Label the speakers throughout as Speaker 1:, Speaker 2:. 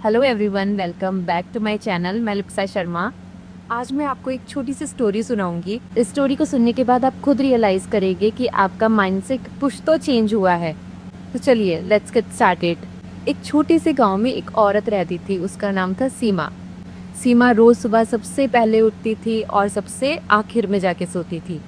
Speaker 1: Hello everyone, welcome back to my channel. मैं लिप्सा शर्मा। आज मैं आपको एक छोटी सी स्टोरी सुनाऊंगी। इस स्टोरी को सुनने के बाद आप खुद रियलाइज करेंगे कि आपका माइंडसेट कुछ तो चेंज हुआ है। तो चलिए लेट्स गेट स्टार्टेड। एक छोटे से गांव में एक औरत रहती थी, उसका नाम था सीमा। सीमा रोज सुबह सबसे पहले उठती थी और सबसे आखिर में जाके सोती थी।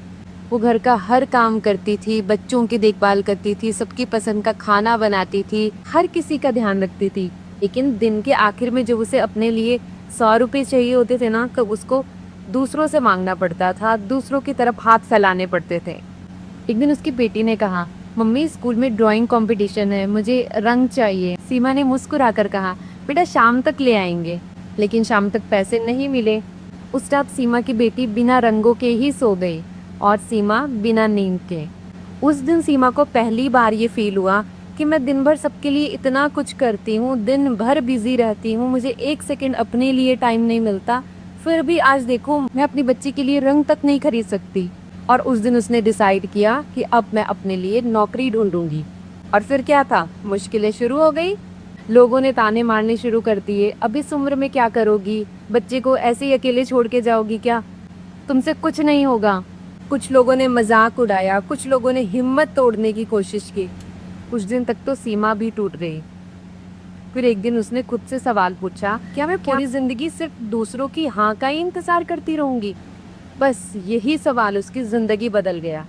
Speaker 1: वो घर का हर काम करती थी, बच्चों की देखभाल करती थी, सबकी पसंद का खाना बनाती थी, हर किसी का ध्यान रखती थी। लेकिन दिन के आखिर में जब उसे अपने लिए 100 रुपये चाहिए होते थे ना, तो उसको दूसरों से मांगना पड़ता था, दूसरों की तरफ हाथ फैलाने पड़ते थे। एक दिन उसकी बेटी ने कहा, मम्मी स्कूल में ड्राइंग कंपटीशन है, मुझे रंग चाहिए। सीमा ने मुस्कुराकर कहा, बेटा शाम तक ले आएंगे। लेकिन शाम तक पैसे नहीं मिले। उस रात सीमा की बेटी बिना रंगों के ही सो गई और सीमा बिना नींद के। उस दिन सीमा को पहली बार ये फील हुआ कि मैं दिन भर सबके लिए इतना कुछ करती हूँ, दिन भर बिजी रहती हूँ, मुझे एक सेकंड अपने लिए टाइम नहीं मिलता। फिर भी आज देखो, मैं अपनी बच्ची के लिए रंग तक नहीं खरीद सकती। और उस दिन उसने डिसाइड किया कि अब मैं अपने लिए नौकरी ढूंढूंगी। और फिर क्या था, मुश्किलें शुरू हो गई। लोगों ने ताने मारने शुरू कर दिए, अब इस उम्र में क्या करोगी, बच्चे को ऐसे ही अकेले छोड़ के जाओगी क्या, तुमसे कुछ नहीं होगा। कुछ लोगों ने मजाक उड़ाया, कुछ लोगों ने हिम्मत तोड़ने की कोशिश की। कुछ दिन तक तो सीमा भी टूट गई। फिर एक दिन उसने खुद से सवाल पूछा, क्या मैं पूरी जिंदगी सिर्फ दूसरों की हाँ का ही इंतजार करती रहूंगी। बस यही सवाल उसकी जिंदगी बदल गया।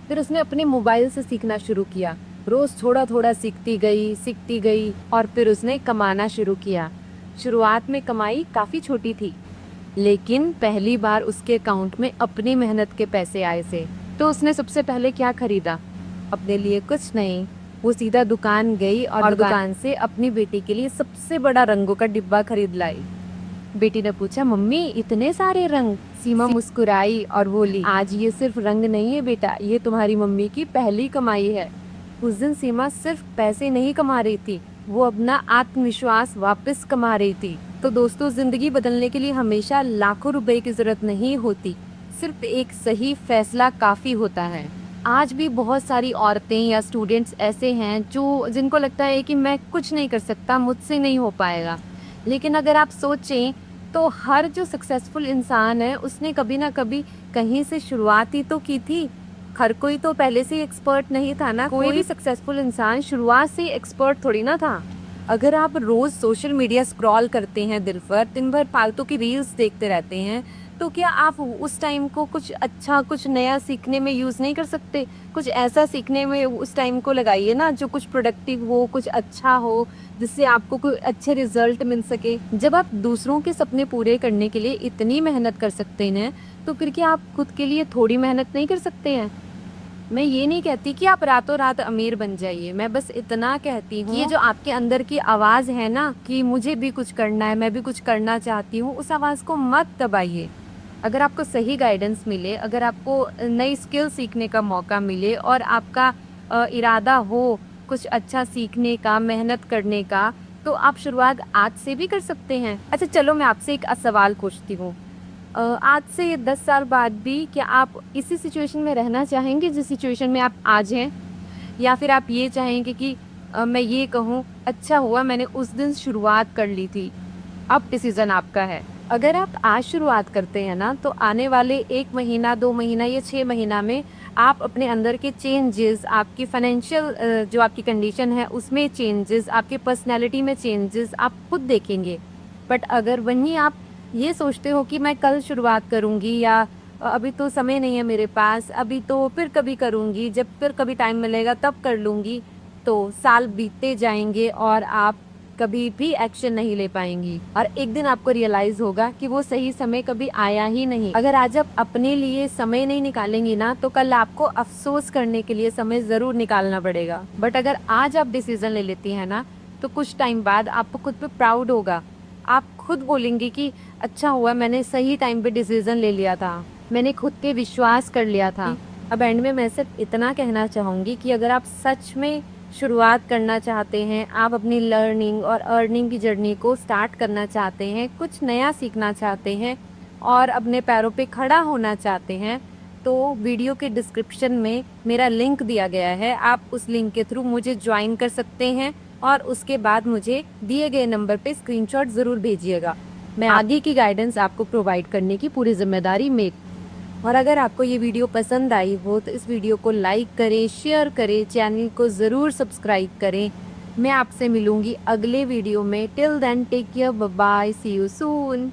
Speaker 1: फिर उसने अपने मोबाइल से सीखना शुरू किया। रोज थोड़ा थोड़ा सीखती गई और फिर उसने कमाना शुरू किया। शुरुआत में कमाई काफी छोटी थी, लेकिन पहली बार उसके अकाउंट में अपनी मेहनत के पैसे आए थे। तो उसने सबसे पहले क्या खरीदा? अपने लिए कुछ नहीं, वो सीधा दुकान गई और दुकान से अपनी बेटी के लिए सबसे बड़ा रंगों का डिब्बा खरीद लाई। बेटी ने पूछा, मम्मी इतने सारे रंग? सीमा मुस्कुराई और बोली, आज ये सिर्फ रंग नहीं है बेटा, ये तुम्हारी मम्मी की पहली कमाई है। उस दिन सीमा सिर्फ पैसे नहीं कमा रही थी, वो अपना आत्मविश्वास वापस कमा रही थी। तो दोस्तों, जिंदगी बदलने के लिए हमेशा लाखों रुपए की जरूरत नहीं होती, सिर्फ एक सही फैसला काफी होता है। आज भी बहुत सारी औरतें या स्टूडेंट्स ऐसे हैं जो जिनको लगता है कि मैं कुछ नहीं कर सकता, मुझसे नहीं हो पाएगा। लेकिन अगर आप सोचें तो हर जो सक्सेसफुल इंसान है उसने कभी ना कभी कहीं से शुरुआत ही तो की थी। हर कोई तो पहले से एक्सपर्ट नहीं था ना, कोई भी सक्सेसफुल इंसान शुरुआत से एक्सपर्ट थोड़ी ना था। अगर आप रोज सोशल मीडिया स्क्रॉल करते हैं, दिन भर फालतू की रील्स देखते रहते हैं, तो क्या आप उस टाइम को कुछ अच्छा, कुछ नया सीखने में यूज़ नहीं कर सकते? कुछ ऐसा सीखने में उस टाइम को लगाइए ना जो कुछ प्रोडक्टिव हो, कुछ अच्छा हो, जिससे आपको कोई अच्छे रिजल्ट मिल सके। जब आप दूसरों के सपने पूरे करने के लिए इतनी मेहनत कर सकते हैं, तो फिर क्या आप खुद के लिए थोड़ी मेहनत नहीं कर सकते हैं? मैं ये नहीं कहती कि आप रातों रात अमीर बन जाइए, मैं बस इतना कहती हूँ, ये जो आपके अंदर की आवाज़ है ना कि मुझे भी कुछ करना है, मैं भी कुछ करना चाहती हूँ, उस आवाज़ को मत दबाइए। अगर आपको सही गाइडेंस मिले, अगर आपको नई स्किल सीखने का मौका मिले और आपका इरादा हो कुछ अच्छा सीखने का, मेहनत करने का, तो आप शुरुआत आज से भी कर सकते हैं। अच्छा चलो, मैं आपसे एक सवाल पूछती हूँ। आज से 10 साल बाद भी क्या आप इसी सिचुएशन में रहना चाहेंगे जिस सिचुएशन में आप आज हैं? या फिर आप ये चाहेंगे कि मैं ये कहूँ, अच्छा हुआ मैंने उस दिन शुरुआत कर ली थी? अब डिसीज़न आपका है। अगर आप आज शुरुआत करते हैं ना, तो आने वाले 1 महीना, 2 महीना या 6 महीना में आप अपने अंदर के चेंजेस, आपकी फाइनेंशियल जो आपकी कंडीशन है उसमें चेंजेस, आपके पर्सनैलिटी में चेंजेस आप खुद देखेंगे। बट अगर वहीं आप ये सोचते हो कि मैं कल शुरुआत करूँगी या अभी तो समय नहीं है मेरे पास, अभी तो फिर कभी करूँगी, जब फिर कभी टाइम मिलेगा तब कर लूँगी, तो साल बीतते जाएंगे और आप कभी भी एक्शन नहीं ले पाएंगी। और एक दिन आपको रियलाइज होगा कि वो सही समय कभी आया ही नहीं। अगर आज आप अपने लिए समय नहीं निकालेंगी ना, तो कल आपको अफसोस करने के लिए समय जरूर निकालना पड़ेगा। बट अगर आज आप डिसीजन ले लेती हैं ना, तो कुछ टाइम बाद आपको खुद पे प्राउड होगा। आप खुद बोलेंगे कि अच्छा हुआ मैंने सही टाइम पे डिसीजन ले लिया था, मैंने खुद पे विश्वास कर लिया था। अब एंड में मैं सिर्फ इतना कहना चाहूँगी कि अगर आप सच में शुरुआत करना चाहते हैं, आप अपनी लर्निंग और अर्निंग की जर्नी को स्टार्ट करना चाहते हैं, कुछ नया सीखना चाहते हैं और अपने पैरों पे खड़ा होना चाहते हैं, तो वीडियो के डिस्क्रिप्शन में मेरा लिंक दिया गया है, आप उस लिंक के थ्रू मुझे ज्वाइन कर सकते हैं और उसके बाद मुझे दिए गए नंबर पे स्क्रीनशॉट ज़रूर भेजिएगा। मैं आगे की गाइडेंस आपको प्रोवाइड करने की पूरी ज़िम्मेदारी और अगर आपको ये वीडियो पसंद आई हो तो इस वीडियो को लाइक करें, शेयर करें, चैनल को ज़रूर सब्सक्राइब करें। मैं आपसे मिलूँगी अगले वीडियो में। Till then take care, bye bye, see you soon.